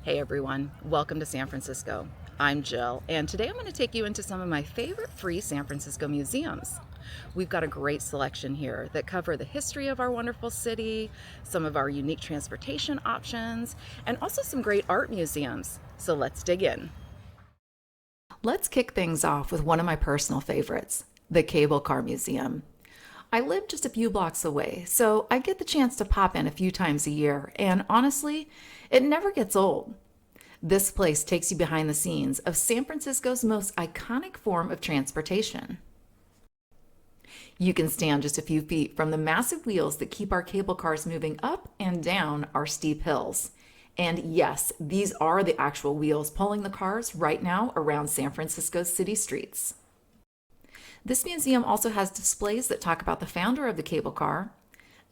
Hey everyone, welcome to San Francisco. I'm Jill, and today I'm going to take you into some of my favorite free San Francisco museums. We've got a great selection here that cover the history of our wonderful city, some of our unique transportation options, and also some great art museums. So let's dig in. Let's kick things off with one of my personal favorites, the Cable Car Museum. I live just a few blocks away, so I get the chance to pop in a few times a year, and honestly, it never gets old. This place takes you behind the scenes of San Francisco's most iconic form of transportation. You can stand just a few feet from the massive wheels that keep our cable cars moving up and down our steep hills. And yes, these are the actual wheels pulling the cars right now around San Francisco's city streets. This museum also has displays that talk about the founder of the cable car,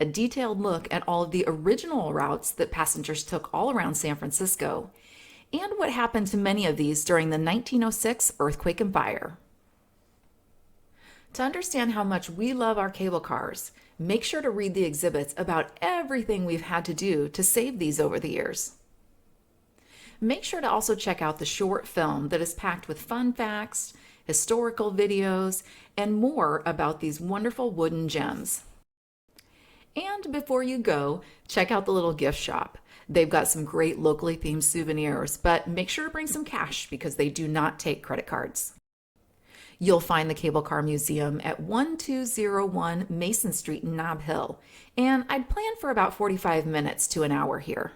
a detailed look at all of the original routes that passengers took all around San Francisco, and what happened to many of these during the 1906 earthquake and fire. To understand how much we love our cable cars, make sure to read the exhibits about everything we've had to do to save these over the years. Make sure to also check out the short film that is packed with fun facts, historical videos, and more about these wonderful wooden gems. And before you go, check out the little gift shop. They've got some great locally themed souvenirs, but make sure to bring some cash because they do not take credit cards. You'll find the Cable Car Museum at 1201 Mason Street in Nob Hill, and I'd plan for about 45 minutes to an hour here.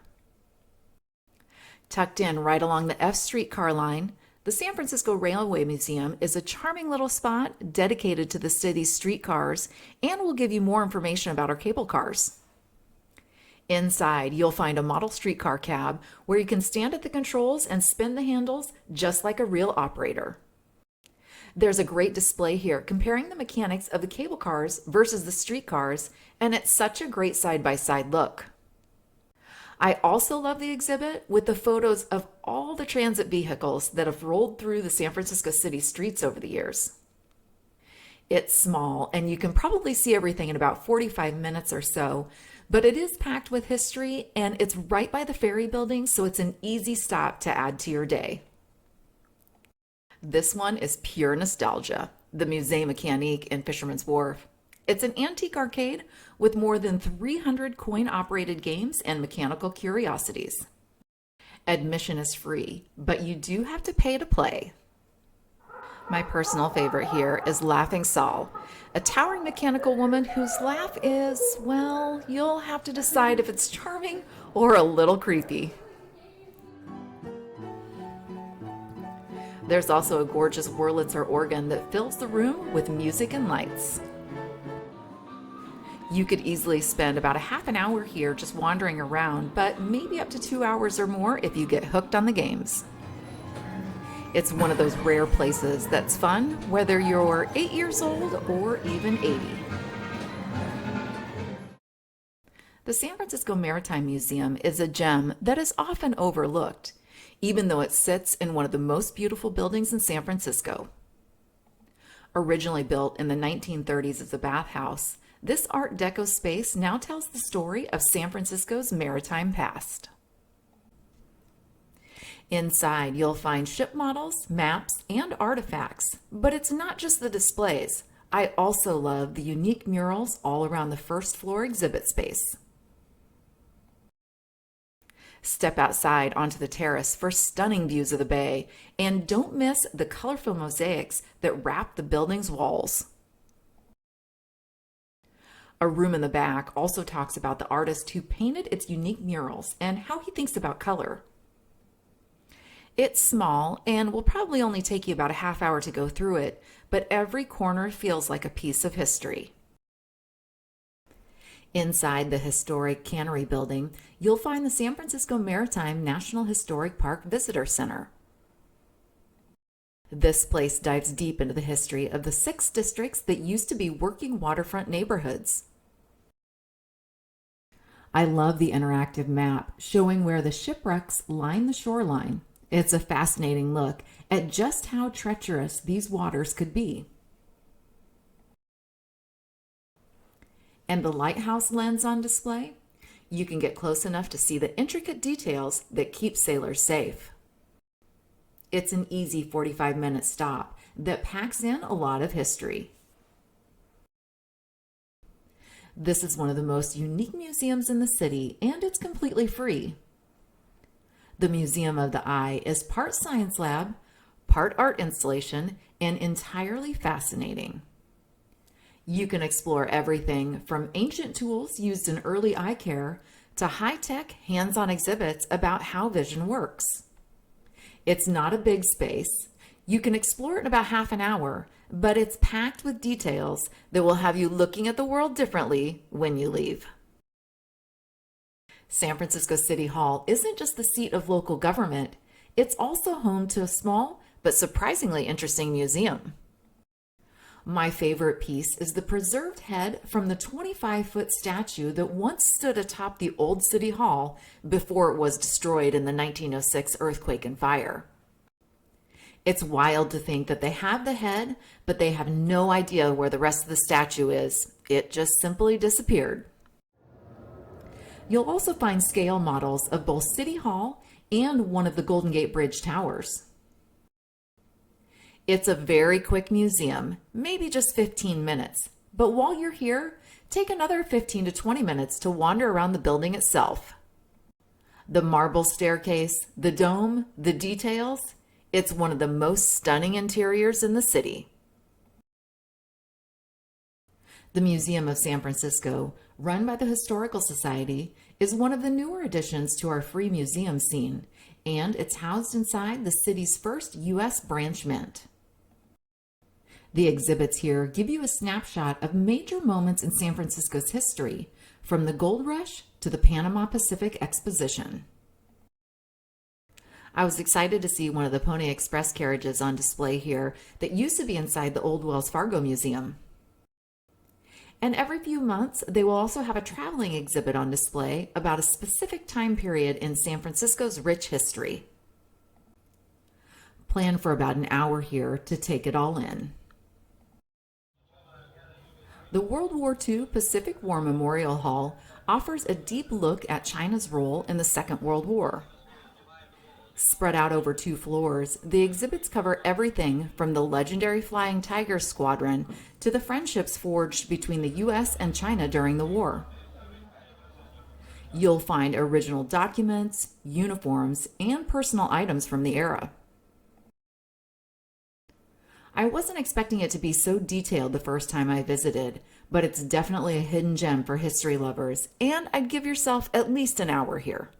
Tucked in right along the F streetcar line, the San Francisco Railway Museum is a charming little spot dedicated to the city's streetcars and will give you more information about our cable cars. Inside, you'll find a model streetcar cab where you can stand at the controls and spin the handles just like a real operator. There's a great display here comparing the mechanics of the cable cars versus the streetcars, and it's such a great side-by-side look. I also love the exhibit with the photos of all the transit vehicles that have rolled through the San Francisco city streets over the years. It's small, and you can probably see everything in about 45 minutes or so, but it is packed with history, and it's right by the ferry building, so it's an easy stop to add to your day. This one is pure nostalgia, the Musée Mécanique in Fisherman's Wharf. It's an antique arcade with more than 300 coin-operated games and mechanical curiosities. Admission is free, but you do have to pay to play. My personal favorite here is Laughing Sol, a towering mechanical woman whose laugh is, well, you'll have to decide if it's charming or a little creepy. There's also a gorgeous Wurlitzer organ that fills the room with music and lights. You could easily spend about a half an hour here just wandering around, but maybe up to 2 hours or more if you get hooked on the games. It's one of those rare places that's fun, whether you're 8 years old or even 80. The San Francisco Maritime Museum is a gem that is often overlooked, even though it sits in one of the most beautiful buildings in San Francisco. Originally built in the 1930s as a bathhouse, this Art Deco space now tells the story of San Francisco's maritime past. Inside, you'll find ship models, maps, and artifacts, but it's not just the displays. I also love the unique murals all around the first floor exhibit space. Step outside onto the terrace for stunning views of the bay, and don't miss the colorful mosaics that wrap the building's walls. A room in the back also talks about the artist who painted its unique murals and how he thinks about color. It's small and will probably only take you about a half hour to go through it, but every corner feels like a piece of history. Inside the historic Cannery Building, you'll find the San Francisco Maritime National Historic Park Visitor Center. This place dives deep into the history of the 6 districts that used to be working waterfront neighborhoods. I love the interactive map showing where the shipwrecks line the shoreline. It's a fascinating look at just how treacherous these waters could be. And the lighthouse lens on display? you can get close enough to see the intricate details that keep sailors safe. It's an easy 45-minute stop that packs in a lot of history. This is one of the most unique museums in the city, and it's completely free. The Museum of the Eye is part science lab, part art installation, and entirely fascinating. You can explore everything from ancient tools used in early eye care to high-tech, hands-on exhibits about how vision works. It's not a big space. You can explore it in about half an hour, but it's packed with details that will have you looking at the world differently when you leave. San Francisco City Hall isn't just the seat of local government, it's also home to a small but surprisingly interesting museum. My favorite piece is the preserved head from the 25-foot statue that once stood atop the old City Hall before it was destroyed in the 1906 earthquake and fire. It's wild to think that they have the head, but they have no idea where the rest of the statue is. It just simply disappeared. You'll also find scale models of both City Hall and one of the Golden Gate Bridge towers. It's a very quick museum, maybe just 15 minutes, but while you're here, take another 15 to 20 minutes to wander around the building itself. The marble staircase, the dome, the details, it's one of the most stunning interiors in the city. The Museum of San Francisco, run by the Historical Society, is one of the newer additions to our free museum scene, and it's housed inside the city's first U.S. branch mint. The exhibits here give you a snapshot of major moments in San Francisco's history, from the Gold Rush to the Panama Pacific Exposition. I was excited to see one of the Pony Express carriages on display here that used to be inside the old Wells Fargo Museum. And every few months, they will also have a traveling exhibit on display about a specific time period in San Francisco's rich history. Plan for about an hour here to take it all in. The World War II Pacific War Memorial Hall offers a deep look at China's role in the Second World War. Spread out over 2 floors, the exhibits cover everything from the legendary Flying Tiger Squadron to the friendships forged between the U.S. and China during the war. You'll find original documents, uniforms, and personal items from the era. I wasn't expecting it to be so detailed the first time I visited, but it's definitely a hidden gem for history lovers, and I'd give yourself at least an hour here.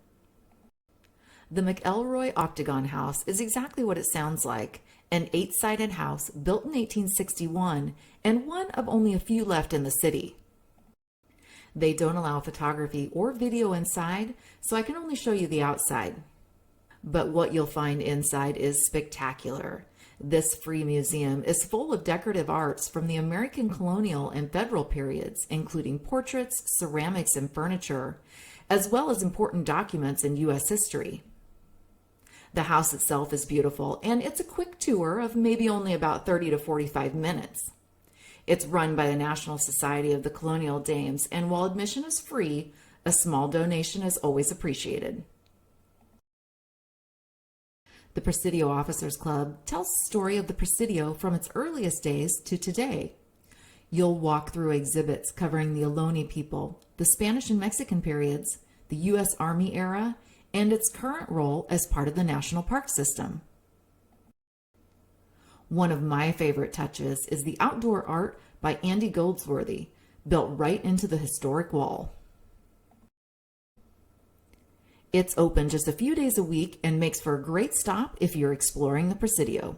The McElroy Octagon House is exactly what it sounds like, an 8-sided house built in 1861 and one of only a few left in the city. They don't allow photography or video inside, so I can only show you the outside. But what you'll find inside is spectacular. This free museum is full of decorative arts from the American colonial and federal periods, including portraits, ceramics, and furniture, as well as important documents in U.S. history. The house itself is beautiful, and it's a quick tour of maybe only about 30 to 45 minutes. It's run by the National Society of the Colonial Dames, and while admission is free, a small donation is always appreciated. The Presidio Officers Club tells the story of the Presidio from its earliest days to today. You'll walk through exhibits covering the Ohlone people, the Spanish and Mexican periods, the U.S. Army era, and its current role as part of the National Park System. One of my favorite touches is the outdoor art by Andy Goldsworthy, built right into the historic wall. It's open just a few days a week and makes for a great stop if you're exploring the Presidio.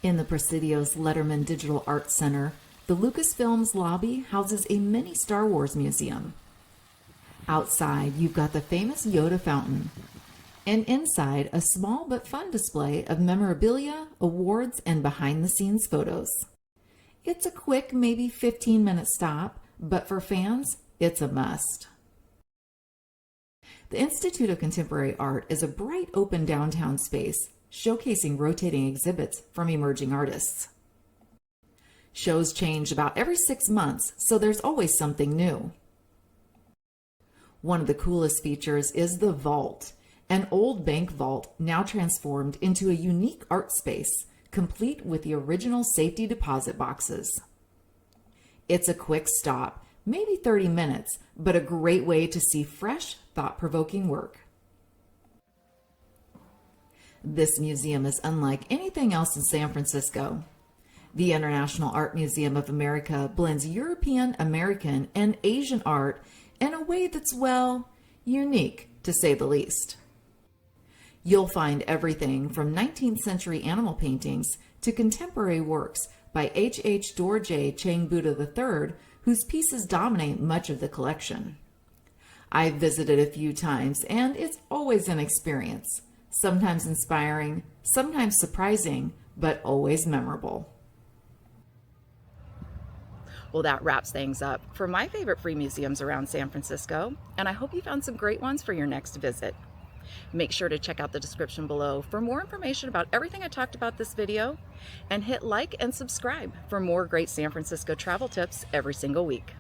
In the Presidio's Letterman Digital Arts Center, the Lucasfilm's lobby houses a mini Star Wars museum. Outside, you've got the famous Yoda fountain, and inside, a small but fun display of memorabilia, awards, and behind-the-scenes photos. It's a quick, maybe 15-minute stop, but for fans, it's a must. The Institute of Contemporary Art is a bright, open downtown space showcasing rotating exhibits from emerging artists. Shows change about every 6 months, so there's always something new. One of the coolest features is the vault, an old bank vault now transformed into a unique art space, complete with the original safety deposit boxes. It's a quick stop, maybe 30 minutes, but a great way to see fresh, thought-provoking work. This museum is unlike anything else in San Francisco. The International Art Museum of America blends European, American, and Asian art in a way that's, well, unique, to say the least. You'll find everything from 19th century animal paintings to contemporary works by H. Dorje Chang Buddha III, whose pieces dominate much of the collection. I've visited a few times, and it's always an experience. Sometimes inspiring, sometimes surprising, but always memorable. Well, that wraps things up for my favorite free museums around San Francisco, and I hope you found some great ones for your next visit. Make sure to check out the description below for more information about everything I talked about this video, and hit like and subscribe for more great San Francisco travel tips every single week.